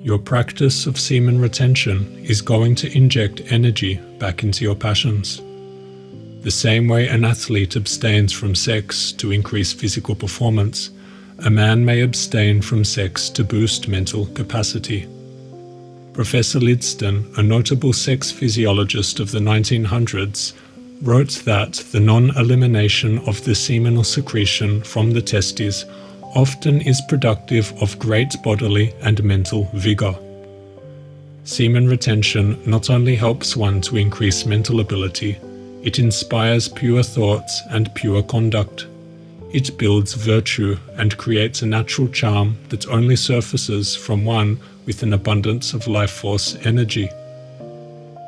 Your practice of semen retention is going to inject energy back into your passions. The same way an athlete abstains from sex to increase physical performance, a man may abstain from sex to boost mental capacity. Professor Lidston, a notable sex physiologist of the 1900s, wrote that the non-elimination of the seminal secretion from the testes often is productive of great bodily and mental vigor. Semen retention not only helps one to increase mental ability, it inspires pure thoughts and pure conduct. It builds virtue and creates a natural charm that only surfaces from one with an abundance of life force energy.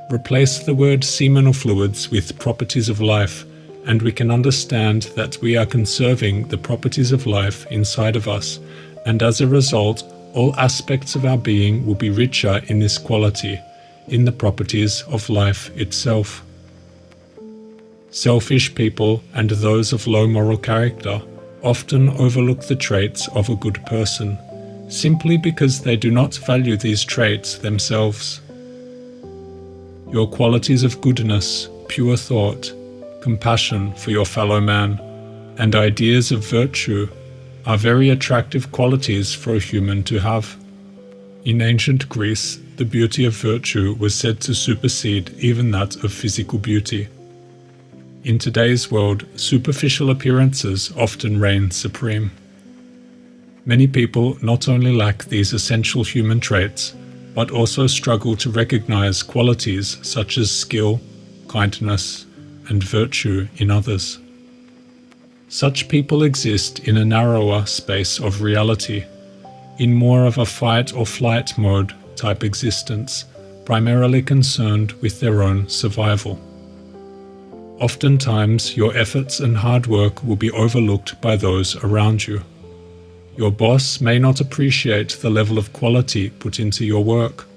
Replace the word seminal fluids with properties of life, and we can understand that we are conserving the properties of life inside of us, and as a result, all aspects of our being will be richer in this quality, in the properties of life itself. Selfish people and those of low moral character often overlook the traits of a good person, simply because they do not value these traits themselves. Your qualities of goodness, pure thought, compassion for your fellow man, and ideas of virtue are very attractive qualities for a human to have. In ancient Greece, the beauty of virtue was said to supersede even that of physical beauty. In today's world, superficial appearances often reign supreme. Many people not only lack these essential human traits, but also struggle to recognize qualities such as skill, kindness, and virtue in others. Such people exist in a narrower space of reality, in more of a fight or flight mode type existence, primarily concerned with their own survival. Oftentimes, your efforts and hard work will be overlooked by those around you. Your boss may not appreciate the level of quality put into your work.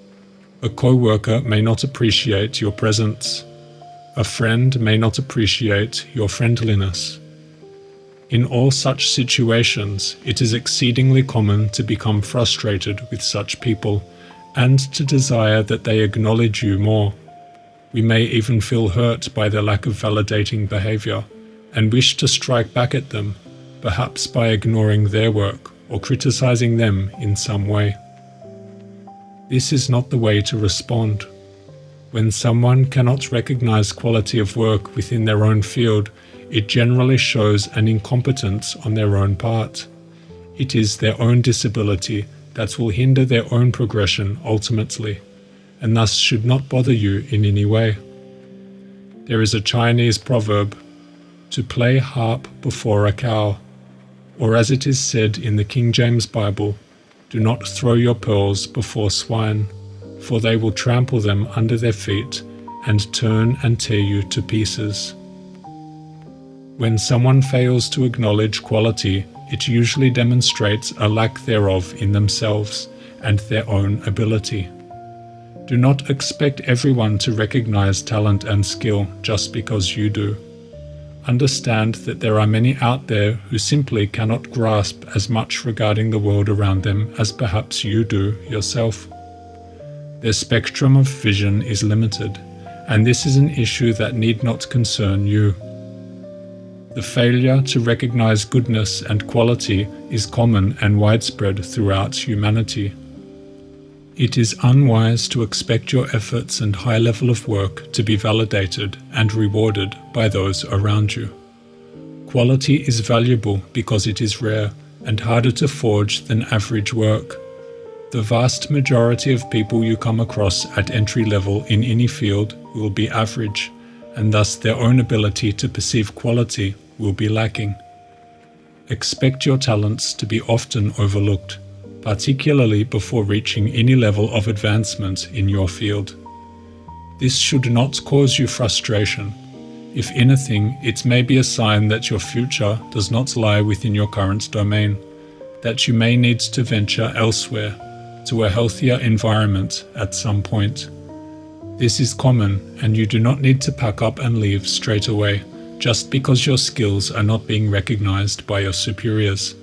A co-worker may not appreciate your presence. A friend may not appreciate your friendliness. In all such situations, it is exceedingly common to become frustrated with such people and to desire that they acknowledge you more. We may even feel hurt by their lack of validating behavior and wish to strike back at them, perhaps by ignoring their work or criticizing them in some way. This is not the way to respond. When someone cannot recognize quality of work within their own field, it generally shows an incompetence on their own part. It is their own disability that will hinder their own progression ultimately, and thus should not bother you in any way. There is a Chinese proverb, to play harp before a cow, or as it is said in the King James Bible, do not throw your pearls before swine, for they will trample them under their feet and turn and tear you to pieces. When someone fails to acknowledge quality, it usually demonstrates a lack thereof in themselves and their own ability. Do not expect everyone to recognize talent and skill just because you do. Understand that there are many out there who simply cannot grasp as much regarding the world around them as perhaps you do yourself. Their spectrum of vision is limited, and this is an issue that need not concern you. The failure to recognize goodness and quality is common and widespread throughout humanity. It is unwise to expect your efforts and high level of work to be validated and rewarded by those around you. Quality is valuable because it is rare and harder to forge than average work. The vast majority of people you come across at entry level in any field will be average, and thus their own ability to perceive quality will be lacking. Expect your talents to be often overlooked, particularly before reaching any level of advancement in your field. This should not cause you frustration. If anything, it may be a sign that your future does not lie within your current domain, that you may need to venture elsewhere, to a healthier environment at some point. This is common, and you do not need to pack up and leave straight away, just because your skills are not being recognized by your superiors.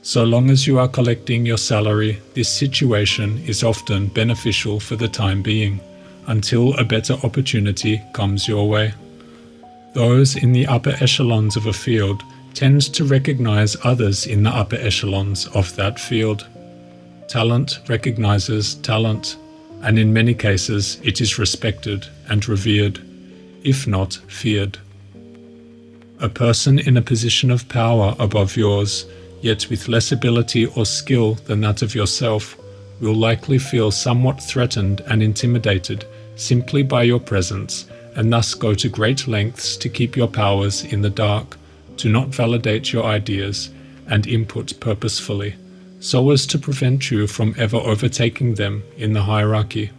So long as you are collecting your salary, this situation is often beneficial for the time being, until a better opportunity comes your way. Those in the upper echelons of a field tend to recognize others in the upper echelons of that field. Talent recognizes talent, and in many cases it is respected and revered, if not feared. A person in a position of power above yours, yet with less ability or skill than that of yourself, will likely feel somewhat threatened and intimidated simply by your presence, and thus go to great lengths to keep your powers in the dark, to not validate your ideas and input purposefully, so as to prevent you from ever overtaking them in the hierarchy.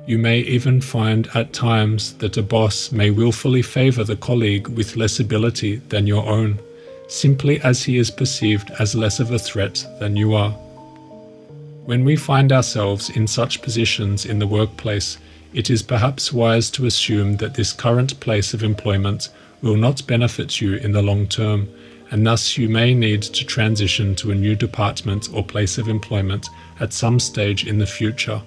You may even find at times that a boss may willfully favor the colleague with less ability than your own, simply as he is perceived as less of a threat than you are. When we find ourselves in such positions in the workplace, it is perhaps wise to assume that this current place of employment will not benefit you in the long term, and thus you may need to transition to a new department or place of employment at some stage in the future,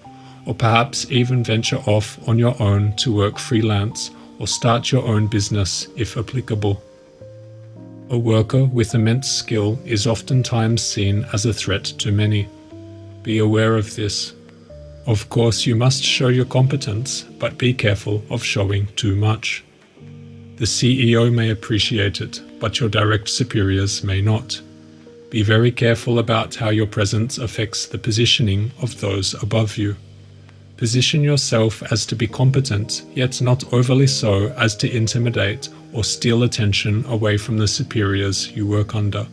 or perhaps even venture off on your own to work freelance or start your own business if applicable. A worker with immense skill is oftentimes seen as a threat to many. Be aware of this. Of course, you must show your competence, but be careful of showing too much. The CEO may appreciate it, but your direct superiors may not. Be very careful about how your presence affects the positioning of those above you. Position yourself as to be competent, yet not overly so as to intimidate or steal attention away from the superiors you work under.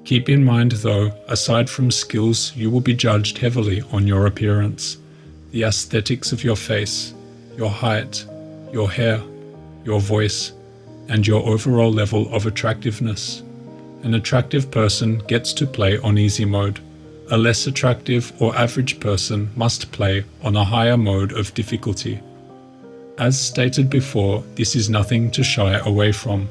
Keep in mind though, aside from skills, you will be judged heavily on your appearance, the aesthetics of your face, your height, your hair, your voice, and your overall level of attractiveness. An attractive person gets to play on easy mode. A less attractive or average person must play on a higher mode of difficulty. As stated before, this is nothing to shy away from.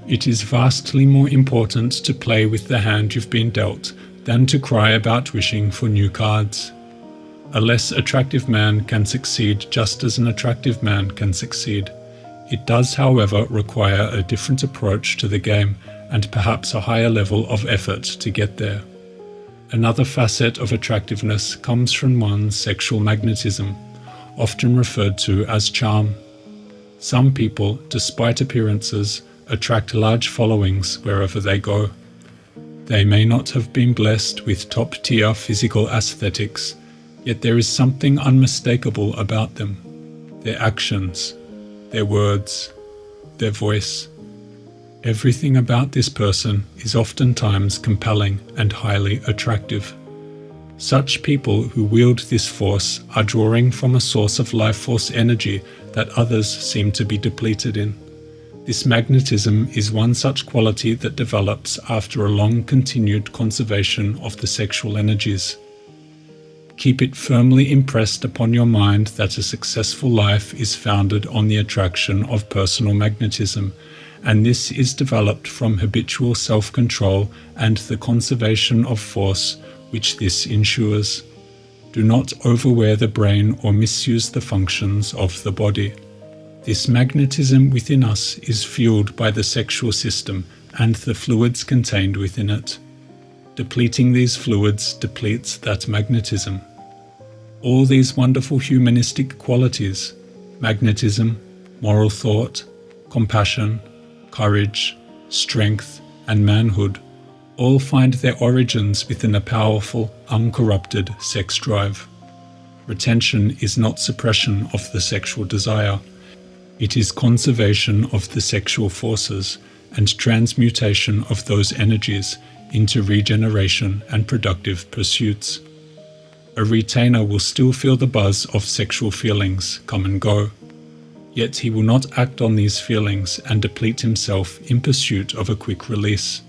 It is vastly more important to play with the hand you've been dealt than to cry about wishing for new cards. A less attractive man can succeed just as an attractive man can succeed. It does, however, require a different approach to the game and perhaps a higher level of effort to get there. Another facet of attractiveness comes from one's sexual magnetism, often referred to as charm. Some people, despite appearances, attract large followings wherever they go. They may not have been blessed with top-tier physical aesthetics, yet there is something unmistakable about them. Their actions, their words, their voice. Everything about this person is oftentimes compelling and highly attractive. Such people who wield this force are drawing from a source of life force energy that others seem to be depleted in. This magnetism is one such quality that develops after a long continued conservation of the sexual energies. Keep it firmly impressed upon your mind that a successful life is founded on the attraction of personal magnetism, and this is developed from habitual self-control and the conservation of force which this ensures. Do not overwear the brain or misuse the functions of the body. This magnetism within us is fueled by the sexual system and the fluids contained within it. Depleting these fluids depletes that magnetism. All these wonderful humanistic qualities, magnetism, moral thought, compassion, courage, strength, and manhood, all find their origins within a powerful, uncorrupted sex drive. Retention is not suppression of the sexual desire. It is conservation of the sexual forces and transmutation of those energies into regeneration and productive pursuits. A retainer will still feel the buzz of sexual feelings come and go, yet he will not act on these feelings and deplete himself in pursuit of a quick release.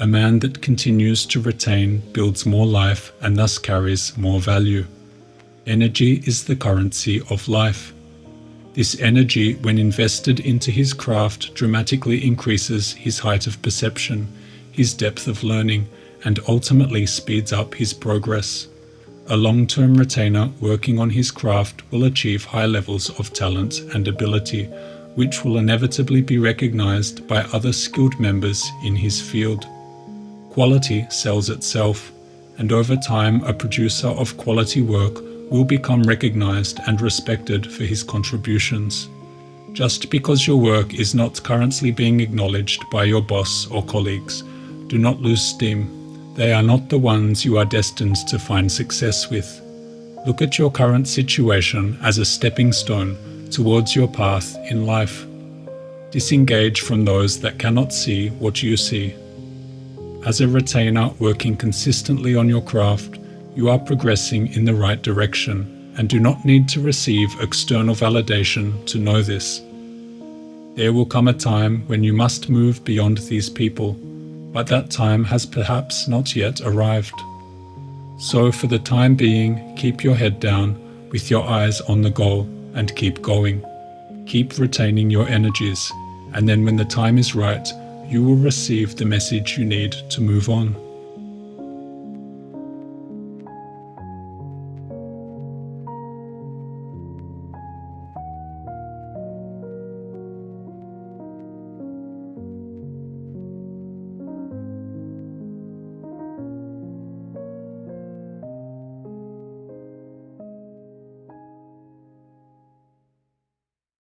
A man that continues to retain builds more life and thus carries more value. Energy is the currency of life. This energy, when invested into his craft, dramatically increases his height of perception, his depth of learning, and ultimately speeds up his progress. A long-term retainer working on his craft will achieve high levels of talent and ability, which will inevitably be recognized by other skilled members in his field. Quality sells itself, and over time a producer of quality work will become recognized and respected for his contributions. Just because your work is not currently being acknowledged by your boss or colleagues, do not lose steam. They are not the ones you are destined to find success with. Look at your current situation as a stepping stone towards your path in life. Disengage from those that cannot see what you see. As a retainer working consistently on your craft, you are progressing in the right direction and do not need to receive external validation to know this. There will come a time when you must move beyond these people, but that time has perhaps not yet arrived. So for the time being, keep your head down with your eyes on the goal and keep going. Keep retaining your energies, and then when the time is right, you will receive the message you need to move on.